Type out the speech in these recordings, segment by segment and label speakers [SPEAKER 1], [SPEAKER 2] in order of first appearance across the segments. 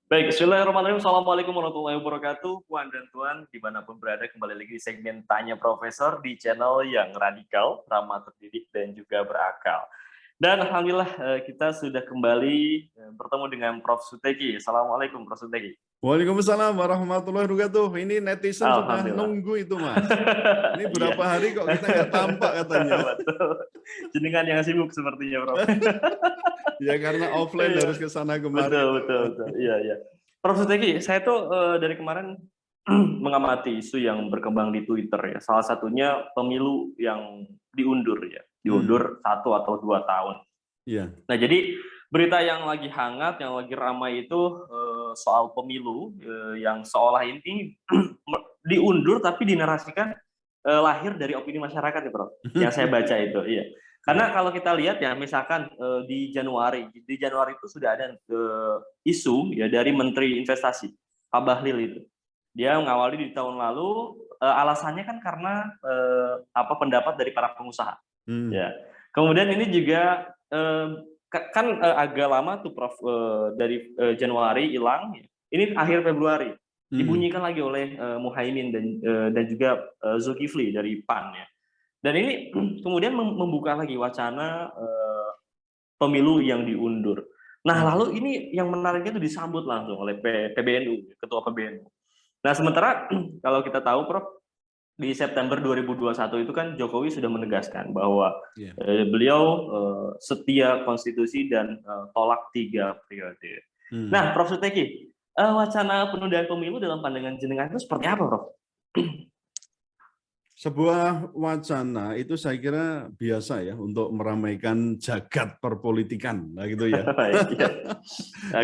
[SPEAKER 1] Baik, bismillahirrahmanirrahim. Assalamualaikum warahmatullahi wabarakatuh. Puan dan Tuan, dimanapun berada, kembali lagi di segmen Tanya Profesor di channel yang radikal, ramah terdidik, dan juga berakal. Dan Alhamdulillah kita sudah kembali bertemu dengan Prof. Suteki. Assalamualaikum, Prof. Suteki.
[SPEAKER 2] Waalaikumsalam warahmatullahi wabarakatuh. Ini netizen sudah
[SPEAKER 1] Alhamdulillah.
[SPEAKER 2] nunggu itu, Mas. Ini berapa
[SPEAKER 1] Iya.
[SPEAKER 2] hari kok kita nggak tampak katanya.
[SPEAKER 1] Betul. Jenengan yang sibuk sepertinya, Prof.
[SPEAKER 2] Ya karena offline
[SPEAKER 1] Iya.
[SPEAKER 2] harus ke sana kemari.
[SPEAKER 1] Betul. Iya, iya. Prof. Suteki, saya tuh dari kemarin mengamati isu yang berkembang di Twitter ya. Salah satunya pemilu yang diundur ya. Diundur 1 atau 2 tahun.
[SPEAKER 2] Iya.
[SPEAKER 1] Nah, jadi berita yang lagi hangat, yang lagi ramai itu soal pemilu yang seolah ini diundur tapi dinarasikan lahir dari opini masyarakat ya, Prof. Yang saya baca itu, iya. Karena kalau kita lihat ya, misalkan di Januari itu sudah ada isu ya dari Menteri Investasi, Pak Bahlil itu. Dia mengawali di tahun lalu, alasannya kan karena pendapat dari para pengusaha. Ya. Kemudian ini juga kan agak lama tuh, Prof, dari Januari hilang, ini akhir Februari dibunyikan lagi oleh Muhaimin dan juga Zulkifli dari PAN ya. Dan ini kemudian membuka lagi wacana pemilu yang diundur. Nah, lalu ini yang menariknya itu disambut langsung oleh PBNU, Ketua PBNU. Nah, sementara kalau kita tahu, Prof, di September 2021 itu kan Jokowi sudah menegaskan bahwa beliau setia konstitusi dan tolak 3 periode. Nah, Prof. Suteki, wacana penundaan pemilu dalam pandangan jenengan itu seperti apa, Prof?
[SPEAKER 2] Sebuah wacana itu saya kira biasa ya untuk meramaikan jagat perpolitikan, nah gitu ya.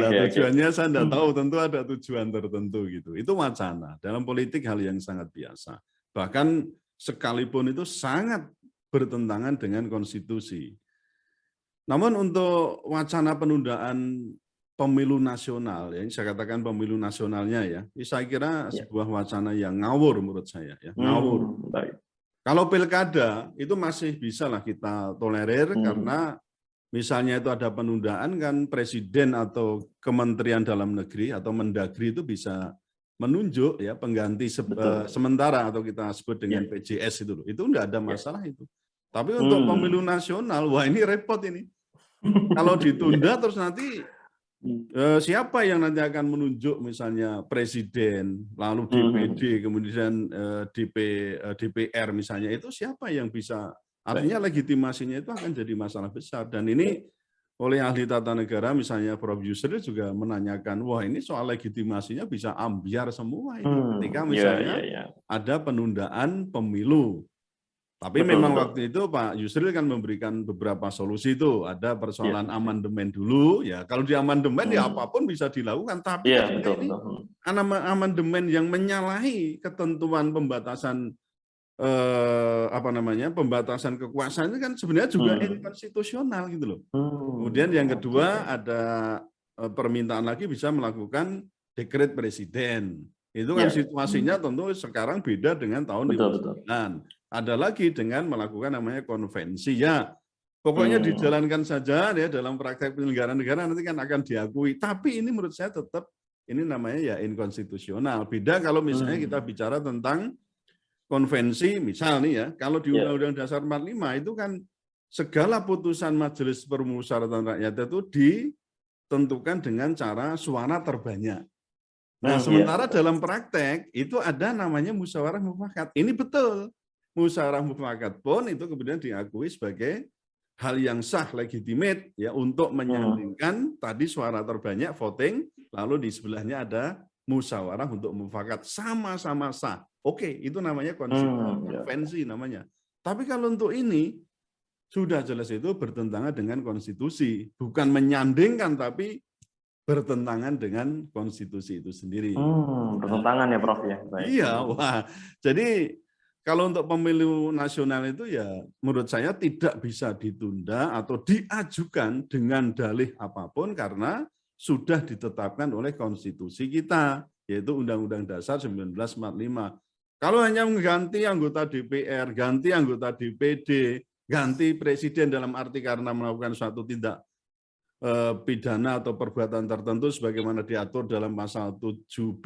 [SPEAKER 2] Tujuannya saya tidak tahu, tentu ada tujuan tertentu gitu. Itu wacana. Dalam politik hal yang sangat biasa. Bahkan sekalipun itu sangat bertentangan dengan konstitusi. Namun untuk wacana penundaan pemilu nasional, ya, saya katakan pemilu nasionalnya ya, saya kira sebuah wacana yang ngawur menurut saya, ya, ngawur. Kalau pilkada itu masih bisa lah kita tolerir karena misalnya itu ada penundaan kan presiden atau Kementerian Dalam Negeri atau Mendagri itu bisa menunjuk ya pengganti sementara atau kita sebut dengan PJS itu loh. Itu enggak ada masalah itu. Tapi untuk pemilu nasional, wah ini repot ini. Kalau ditunda terus nanti siapa yang nanti akan menunjuk misalnya presiden, lalu DPD, kemudian DPR misalnya, itu siapa yang bisa, artinya legitimasinya itu akan jadi masalah besar. Dan ini oleh ahli tata negara misalnya Prof. Yusril juga menanyakan, wah ini soal legitimasinya bisa ambiar semua ini ketika misalnya ada penundaan pemilu. Tapi memang waktu itu Pak Yusril kan memberikan beberapa solusi itu, ada persoalan amandemen dulu, ya kalau di amandemen ya apapun bisa dilakukan, tapi ini amandemen yang menyalahi ketentuan pembatasan pembatasan kekuasaan itu kan sebenarnya juga inkonstitusional gitu loh. Kemudian yang kedua ada permintaan lagi bisa melakukan dekret presiden. Itu kan situasinya tentu sekarang beda dengan tahun 59. Ada lagi dengan melakukan namanya konvensi ya. Pokoknya dijalankan saja ya dalam praktek penyelenggaraan negara nanti kan akan diakui. Tapi ini menurut saya tetap ini namanya ya inkonstitusional. Beda kalau misalnya kita bicara tentang konvensi, misal nih ya, kalau di Undang-Undang Dasar 45 itu kan segala putusan Majelis Permusyawaratan Rakyat itu ditentukan dengan cara suara terbanyak. Nah, sementara dalam praktek itu ada namanya musyawarah mufakat. Ini betul. Musyawarah mufakat pun itu kemudian diakui sebagai hal yang sah, legitimate ya untuk menyandingkan tadi suara terbanyak voting, lalu di sebelahnya ada musyawarah untuk mufakat, sama-sama sah. Oke, itu namanya konvensi namanya. Tapi kalau untuk ini sudah jelas itu bertentangan dengan konstitusi, bukan menyandingkan tapi bertentangan dengan konstitusi itu sendiri.
[SPEAKER 1] Bertentangan ya, Prof ya.
[SPEAKER 2] Iya, wah. Jadi kalau untuk pemilu nasional itu ya menurut saya tidak bisa ditunda atau diajukan dengan dalih apapun karena sudah ditetapkan oleh konstitusi kita, yaitu Undang-Undang Dasar 1945. Kalau hanya mengganti anggota DPR, ganti anggota DPD, ganti presiden dalam arti karena melakukan suatu tindak pidana atau perbuatan tertentu sebagaimana diatur dalam pasal 7B,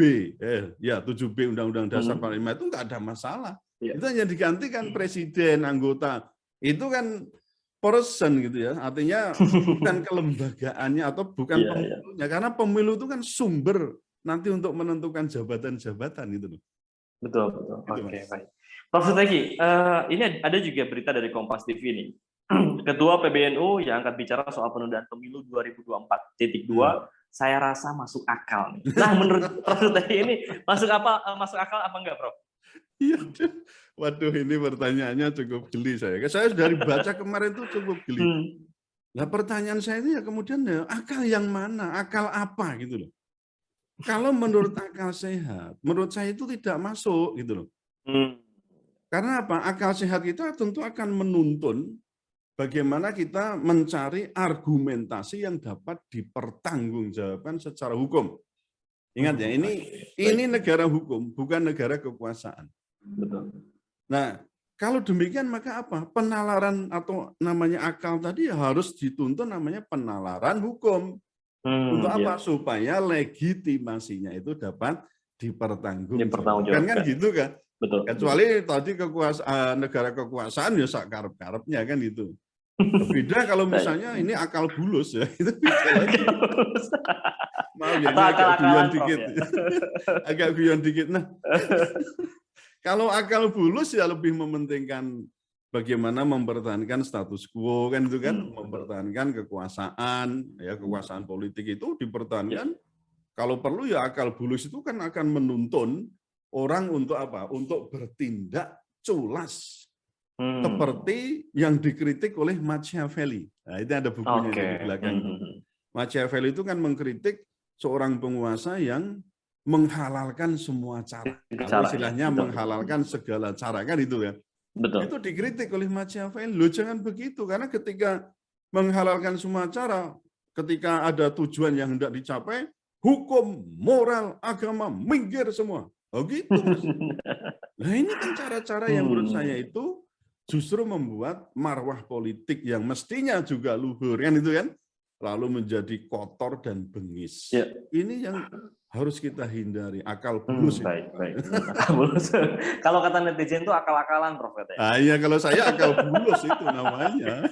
[SPEAKER 2] 7B Undang-Undang Dasar 45 itu nggak ada masalah. Itu hanya digantikan presiden, anggota. Itu kan person gitu ya, artinya bukan kelembagaannya atau bukan pemilunya, karena pemilu itu kan sumber nanti untuk menentukan jabatan-jabatan gitu loh.
[SPEAKER 1] Betul. Oke, baik. Prof. Suteki, ini ada juga berita dari Kompas TV nih. Ketua PBNU yang angkat bicara soal penundaan pemilu 2024.2, saya rasa masuk akal nih. Nah, menurut Prof. Suteki ini masuk akal apa enggak, Prof?
[SPEAKER 2] Iya, waduh ini pertanyaannya cukup geli saya. Saya dari baca kemarin itu cukup geli. Nah pertanyaan saya ini ya kemudian ya akal yang mana, akal apa gitu loh. Kalau menurut akal sehat, menurut saya itu tidak masuk gitu loh. Karena apa? Akal sehat kita tentu akan menuntun bagaimana kita mencari argumentasi yang dapat dipertanggungjawabkan secara hukum. Ingat ya, ini negara hukum, bukan negara kekuasaan.
[SPEAKER 1] Betul.
[SPEAKER 2] Nah, kalau demikian maka apa? Penalaran atau namanya akal tadi harus dituntun namanya penalaran hukum. Untuk apa? Supaya legitimasinya itu dapat dipertanggungjawabkan. Kan gitu kan?
[SPEAKER 1] Betul.
[SPEAKER 2] Kecuali tadi negara kekuasaan ya sak karep-karepnya kan itu. Beda kalau misalnya ini akal bulus ya, itu beda lagi. Maaf ya, ini agak guyon dikit. Agak guyon dikit. Nah, kalau akal bulus ya lebih mementingkan bagaimana mempertahankan status quo kan itu kan, mempertahankan kekuasaan, ya kekuasaan politik itu dipertahankan. Kalau perlu ya akal bulus itu kan akan menuntun orang untuk apa? Untuk bertindak culas. Seperti yang dikritik oleh Machiavelli. Nah, itu ada bukunya di belakang. Machiavelli itu kan mengkritik seorang penguasa yang menghalalkan semua cara. Kalau istilahnya menghalalkan segala cara kan itu ya.
[SPEAKER 1] Betul.
[SPEAKER 2] Itu dikritik oleh Machiavelli. Loh jangan begitu karena ketika menghalalkan semua cara, ketika ada tujuan yang hendak dicapai, hukum, moral, agama minggir semua. Oh gitu Mas. Nah ini kan cara-cara yang menurut saya itu justru membuat marwah politik yang mestinya juga luhur kan itu kan lalu menjadi kotor dan bengis.
[SPEAKER 1] Ya.
[SPEAKER 2] Ini yang harus kita hindari, akal bulus.
[SPEAKER 1] Baik. Akal bulus. Kalau kata netizen itu akal-akalan, Prof.
[SPEAKER 2] Iya, kalau saya akal bulus itu namanya.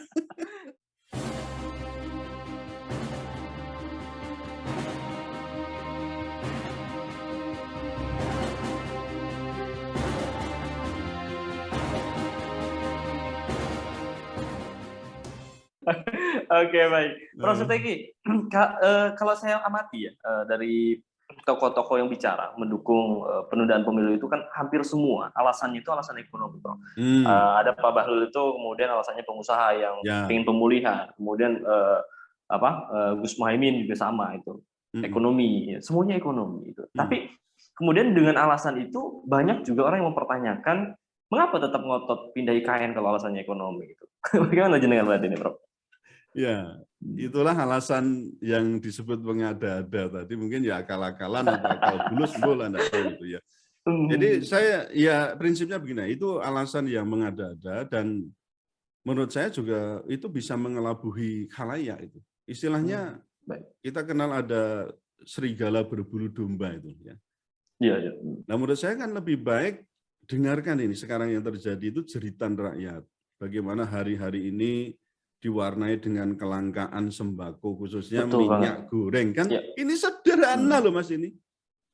[SPEAKER 1] Oke, baik. Prof. Suteki, kalau saya amati ya dari tokoh-tokoh yang bicara mendukung penundaan pemilu itu kan hampir semua alasannya itu alasan ekonomi, Prof. Ada Pak Bahlil itu kemudian alasannya pengusaha yang ingin pemulihan, kemudian Gus Muhaimin juga sama itu ekonomi, semuanya ekonomi itu. Tapi kemudian dengan alasan itu banyak juga orang yang mempertanyakan mengapa tetap ngotot pindah IKN kalau alasannya ekonomi itu. Bagaimana jenengan melihat ini, Prof?
[SPEAKER 2] Ya, itulah alasan yang disebut mengada-ada tadi, mungkin ya akal-akalan atau akal bulus, bola enggak tahu itu ya. Jadi saya ya prinsipnya begini, itu alasan yang mengada-ada dan menurut saya juga itu bisa mengelabuhi khalayak itu. Istilahnya kita kenal ada serigala berbulu domba itu ya.
[SPEAKER 1] Iya.
[SPEAKER 2] Nah menurut saya kan lebih baik dengarkan ini sekarang yang terjadi itu jeritan rakyat. Bagaimana hari-hari ini diwarnai dengan kelangkaan sembako khususnya minyak goreng kan ini sederhana loh Mas ini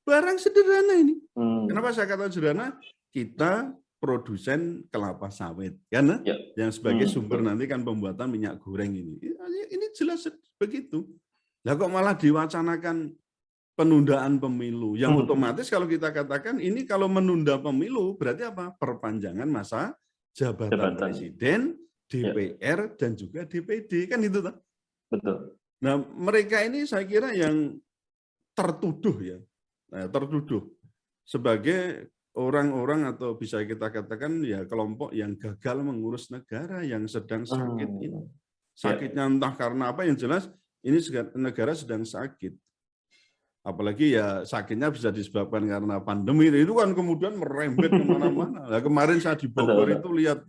[SPEAKER 2] barang sederhana ini. Kenapa saya katakan sederhana? Kita produsen kelapa sawit kan yang sebagai sumber nanti kan pembuatan minyak goreng ini jelas begitu. Lah kok malah diwacanakan penundaan pemilu yang otomatis kalau kita katakan ini kalau menunda pemilu berarti apa? Perpanjangan masa jabatan presiden, DPR dan juga DPD kan itu tak?
[SPEAKER 1] Betul.
[SPEAKER 2] Nah mereka ini saya kira yang tertuduh ya, tertuduh sebagai orang-orang atau bisa kita katakan ya kelompok yang gagal mengurus negara yang sedang sakit ini. Sakitnya entah karena apa yang jelas ini negara sedang sakit. Apalagi ya sakitnya bisa disebabkan karena pandemi itu kan kemudian merembet kemana-mana. Nah, kemarin saya di Bogor itu lihat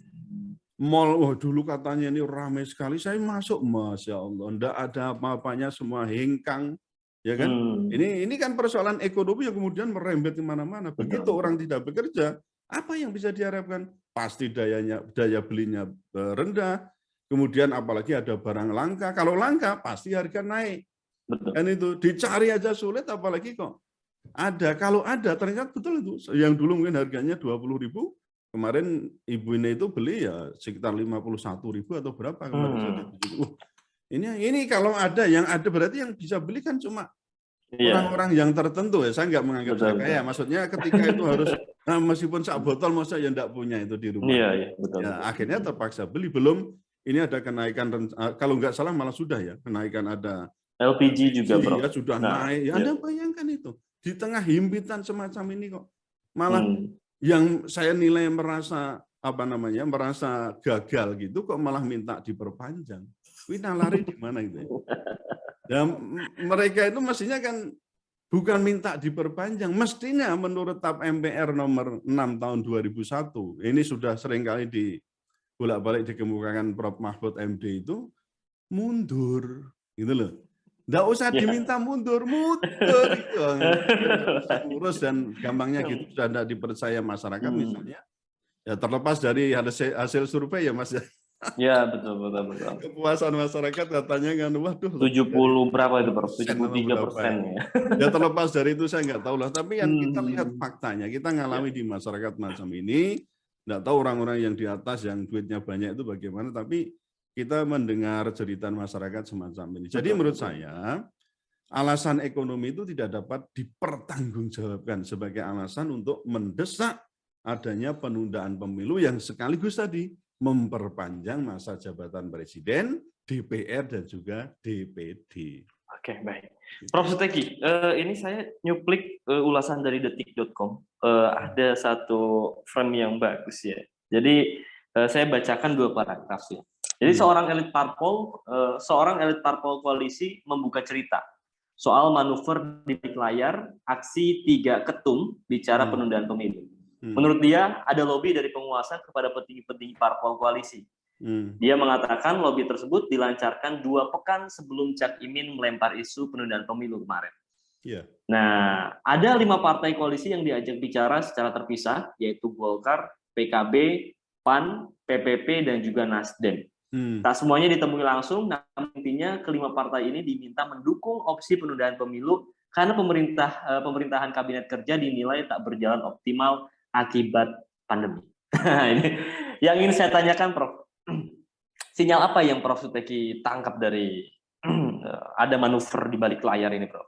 [SPEAKER 2] Mall, wah dulu katanya ini ramai sekali, saya masuk, Masya Allah, enggak ada apa-apanya, semua hengkang, ya kan? Ini kan persoalan ekonomi yang kemudian merembet kemana-mana. Begitu orang tidak bekerja, apa yang bisa diharapkan? Pasti daya belinya rendah, kemudian apalagi ada barang langka. Kalau langka, pasti harga naik.
[SPEAKER 1] Betul.
[SPEAKER 2] Dan itu dicari aja sulit, apalagi kok ada. Kalau ada, ternyata betul itu. Yang dulu mungkin harganya 20.000, kemarin Ibu ini itu beli ya sekitar 51.000 atau berapa kemarin saja. Ini kalau ada, yang ada berarti yang bisa beli kan cuma orang-orang yang tertentu ya. Saya nggak menganggap saya kaya. Maksudnya ketika itu harus meskipun sak botol masa ya nggak punya itu di rumah.
[SPEAKER 1] Betul.
[SPEAKER 2] Akhirnya terpaksa beli. Belum ini ada kenaikan, kalau nggak salah malah sudah ya kenaikan, ada
[SPEAKER 1] LPG juga, Bro.
[SPEAKER 2] Ya sudah naik. Ya, Anda bayangkan itu di tengah himpitan semacam ini kok malah yang saya nilai merasa merasa gagal gitu kok malah minta diperpanjang. Ini lari di mana itu? Ya, mereka itu mestinya kan bukan minta diperpanjang, mestinya menurut TAP MPR nomor 6 tahun 2001, ini sudah seringkali bolak-balik dikemukakan Prof. Mahfud MD itu mundur, gitu loh. Nggak usah diminta mundur itu ngurus dan gampangnya gitu sudah tidak dipercaya masyarakat misalnya. Ya terlepas dari hasil survei ya Mas.
[SPEAKER 1] Ya betul.
[SPEAKER 2] Kepuasan masyarakat katanya kan waduh
[SPEAKER 1] 70 berapa itu Prof? 73%.
[SPEAKER 2] Ya terlepas dari itu saya nggak tahu lah, tapi yang kita lihat faktanya, kita ngalami di masyarakat macam ini, nggak tahu orang-orang yang di atas yang duitnya banyak itu bagaimana, tapi kita mendengar cerita masyarakat semacam ini. Jadi menurut saya, alasan ekonomi itu tidak dapat dipertanggungjawabkan sebagai alasan untuk mendesak adanya penundaan pemilu yang sekaligus tadi memperpanjang masa jabatan presiden, DPR, dan juga DPD.
[SPEAKER 1] Oke, baik. Prof. Suteki, ini saya nyuplik ulasan dari detik.com. Ada satu frame yang bagus ya. Jadi saya bacakan 2 paragraf ya. Jadi seorang elit parpol koalisi membuka cerita soal manuver di balik layar aksi 3 ketum bicara penundaan pemilu. Menurut dia ada lobby dari penguasa kepada petinggi-petinggi parpol koalisi. Dia mengatakan lobby tersebut dilancarkan 2 pekan sebelum Cak Imin melempar isu penundaan pemilu kemarin. Nah, ada 5 partai koalisi yang diajak bicara secara terpisah, yaitu Golkar, PKB, PAN, PPP, dan juga Nasdem. Tak semuanya ditemui langsung, namun intinya kelima partai ini diminta mendukung opsi penundaan pemilu karena pemerintahan kabinet kerja dinilai tak berjalan optimal akibat pandemi. Ini yang ingin saya tanyakan, Prof. Sinyal apa yang Prof. Suteki tangkap dari ada manuver di balik layar ini, Prof?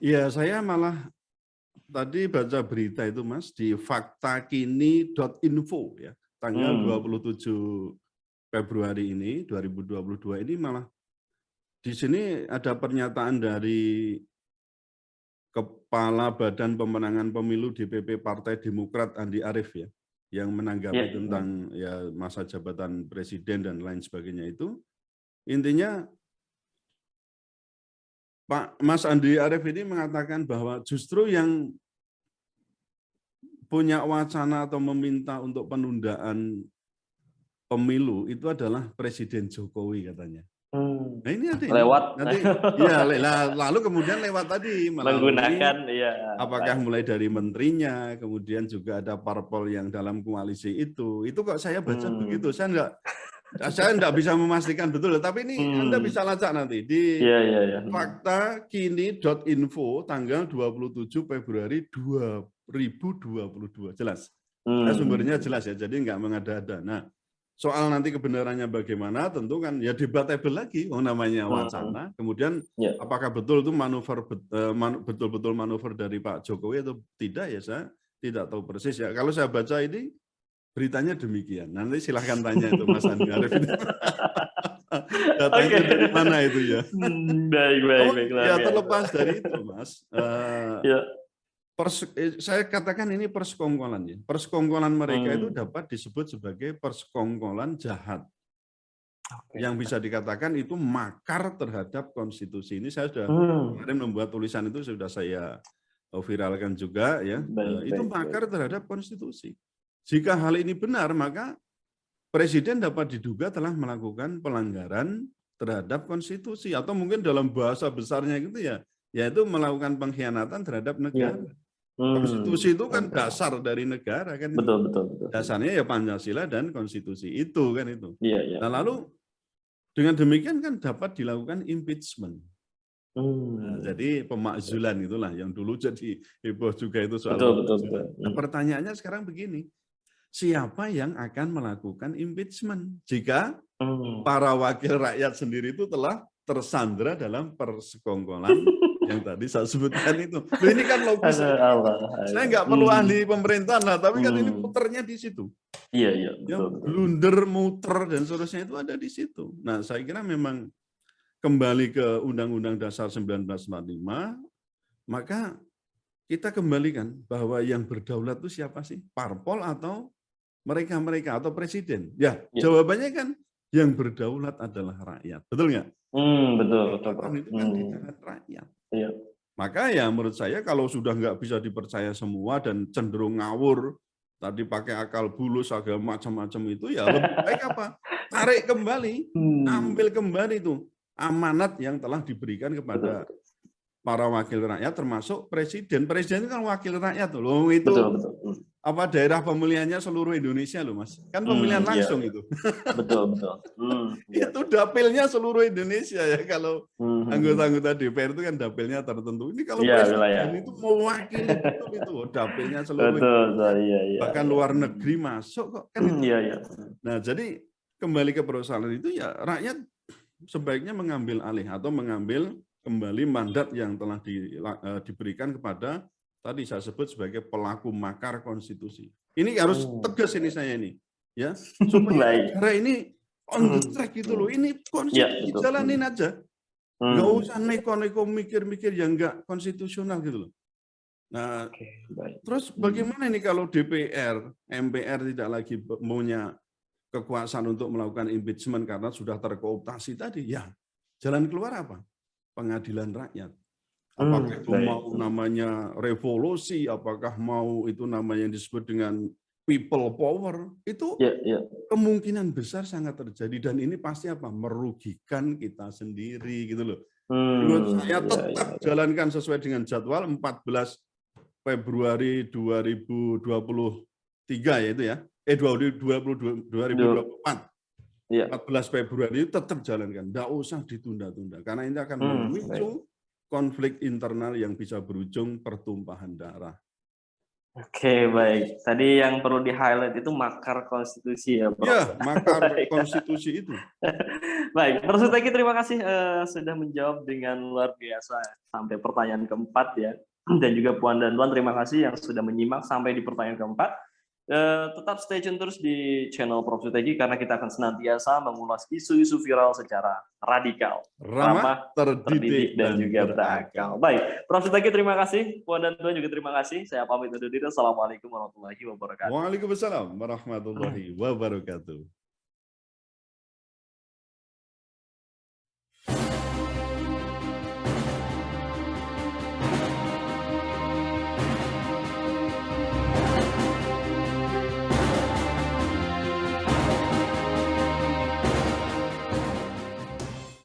[SPEAKER 2] Iya, saya malah tadi baca berita itu, Mas, di faktakini.info ya, tanggal 27 Februari ini 2022 ini malah di sini ada pernyataan dari Kepala Badan Pemenangan Pemilu DPP Partai Demokrat Andi Arief ya, yang menanggapi tentang ya masa jabatan presiden dan lain sebagainya itu. Intinya Pak Mas Andi Arief ini mengatakan bahwa justru yang punya wacana atau meminta untuk penundaan pemilu itu adalah Presiden Jokowi katanya. Nah ini ada
[SPEAKER 1] lewat
[SPEAKER 2] nanti ya lalu kemudian lewat tadi
[SPEAKER 1] menggunakan
[SPEAKER 2] apakah mulai dari menterinya, kemudian juga ada parpol yang dalam koalisi itu kok saya baca begitu. Saya enggak bisa memastikan betul, tapi ini Anda bisa lacak nanti di faktakini.info tanggal 27 Februari 2022 jelas. Sumbernya jelas ya, jadi enggak mengada-ada. Nah, soal nanti kebenarannya bagaimana tentu kan ya debatable lagi, namanya wacana. Kemudian apakah betul itu manuver betul-betul manuver dari Pak Jokowi atau tidak ya, saya tidak tahu persis ya. Kalau saya baca ini beritanya demikian. Nanti silahkan tanya itu Mas Andi Arief. Datanya dari mana itu ya?
[SPEAKER 1] Baik.
[SPEAKER 2] Ya terlepas dari itu Mas. Saya katakan ini persekongkolan ya. Persekongkolan mereka itu dapat disebut sebagai persekongkolan jahat. Yang bisa dikatakan itu makar terhadap konstitusi. Ini saya sudah kemarin membuat tulisan itu sudah saya viralkan juga ya. Itu makar terhadap konstitusi. Jika hal ini benar maka presiden dapat diduga telah melakukan pelanggaran terhadap konstitusi atau mungkin dalam bahasa besarnya gitu ya, yaitu melakukan pengkhianatan terhadap
[SPEAKER 1] Ya.
[SPEAKER 2] negara. Konstitusi itu kan dasar dari negara kan itu.
[SPEAKER 1] Betul, betul, betul.
[SPEAKER 2] Dasarnya ya Pancasila dan konstitusi itu kan itu.
[SPEAKER 1] Iya, iya.
[SPEAKER 2] Nah, lalu dengan demikian kan dapat dilakukan impeachment. Nah, jadi pemakzulan itulah yang dulu jadi heboh juga itu soal
[SPEAKER 1] Betul, betul,
[SPEAKER 2] pemakzulan.
[SPEAKER 1] betul.
[SPEAKER 2] Nah, pertanyaannya sekarang begini, siapa yang akan melakukan impeachment jika para wakil rakyat sendiri itu telah tersandra dalam persekongkolan yang tadi saya sebutkan itu. Loh, ini kan logis. Saya nggak perlu ahli pemerintahan lah, tapi kan ini puternya di situ.
[SPEAKER 1] Iya, iya,
[SPEAKER 2] Ya,
[SPEAKER 1] betul, betul.
[SPEAKER 2] blunder, muter dan seterusnya itu ada di situ. Nah, saya kira memang kembali ke Undang-Undang Dasar 1945, maka kita kembalikan bahwa yang berdaulat itu siapa sih? Parpol atau mereka-mereka atau presiden? Ya, jawabannya kan yang berdaulat adalah rakyat. Betul nggak?
[SPEAKER 1] Betul, betul.
[SPEAKER 2] Itu kan di tangan rakyat.
[SPEAKER 1] Iya.
[SPEAKER 2] Maka ya menurut saya kalau sudah nggak bisa dipercaya semua dan cenderung ngawur, tadi pakai akal bulus, agama macam-macam itu, ya lebih baik apa? Tarik kembali, ambil kembali itu amanat yang telah diberikan kepada para wakil rakyat, termasuk presiden. Presiden kan wakil rakyat loh, itu
[SPEAKER 1] betul.
[SPEAKER 2] Apa daerah pemilihannya seluruh Indonesia loh Mas, kan pemilihan langsung itu.
[SPEAKER 1] Betul.
[SPEAKER 2] Itu dapilnya seluruh Indonesia ya, kalau anggota-anggota DPR itu kan dapilnya tertentu. Ini kalau presiden itu mewakili itu dapilnya seluruh Indonesia.
[SPEAKER 1] Iya.
[SPEAKER 2] Bahkan luar negeri masuk kok kan itu.
[SPEAKER 1] Iya.
[SPEAKER 2] Nah, jadi kembali ke persoalan itu ya rakyat sebaiknya mengambil alih atau mengambil kembali mandat yang telah diberikan kepada tadi saya sebut sebagai pelaku makar konstitusi. Ini harus tegas ini saya ini, ya, supaya negara ini on the track gitu loh. Ini konstitusi jalanin aja, nggak usah neko-neko mikir-mikir yang nggak konstitusional gitu loh. Nah, terus bagaimana ini kalau DPR, MPR tidak lagi punya kekuasaan untuk melakukan impeachment karena sudah terkooptasi tadi? Ya, jalan keluar apa? Pengadilan rakyat. Apakah itu mau namanya revolusi, apakah mau itu namanya yang disebut dengan people power, itu kemungkinan besar sangat terjadi dan ini pasti apa? Merugikan kita sendiri gitu loh. Menurut saya tetap jalankan sesuai dengan jadwal 14 Februari 2023 ya itu ya. 2024. 14 Februari itu tetap jalankan, enggak usah ditunda-tunda karena ini akan memicu konflik internal yang bisa berujung pertumpahan darah.
[SPEAKER 1] Oke, baik. Tadi yang perlu di-highlight itu makar konstitusi ya, Bro.
[SPEAKER 2] Ya, makar konstitusi itu.
[SPEAKER 1] Baik, Prof. Suteki terima kasih sudah menjawab dengan luar biasa sampai pertanyaan keempat ya. Dan juga Puan dan Tuan terima kasih yang sudah menyimak sampai di pertanyaan keempat. Tetap stay tune terus di channel Prof. Suteki karena kita akan senantiasa mengulas isu-isu viral secara radikal, ramah, terdidik dan juga berakal. Baik, Prof. Suteki terima kasih, Puan dan Tuan juga terima kasih. Saya pamit undur diri. Assalamualaikum warahmatullahi wabarakatuh.
[SPEAKER 2] Waalaikumsalam warahmatullahi wabarakatuh.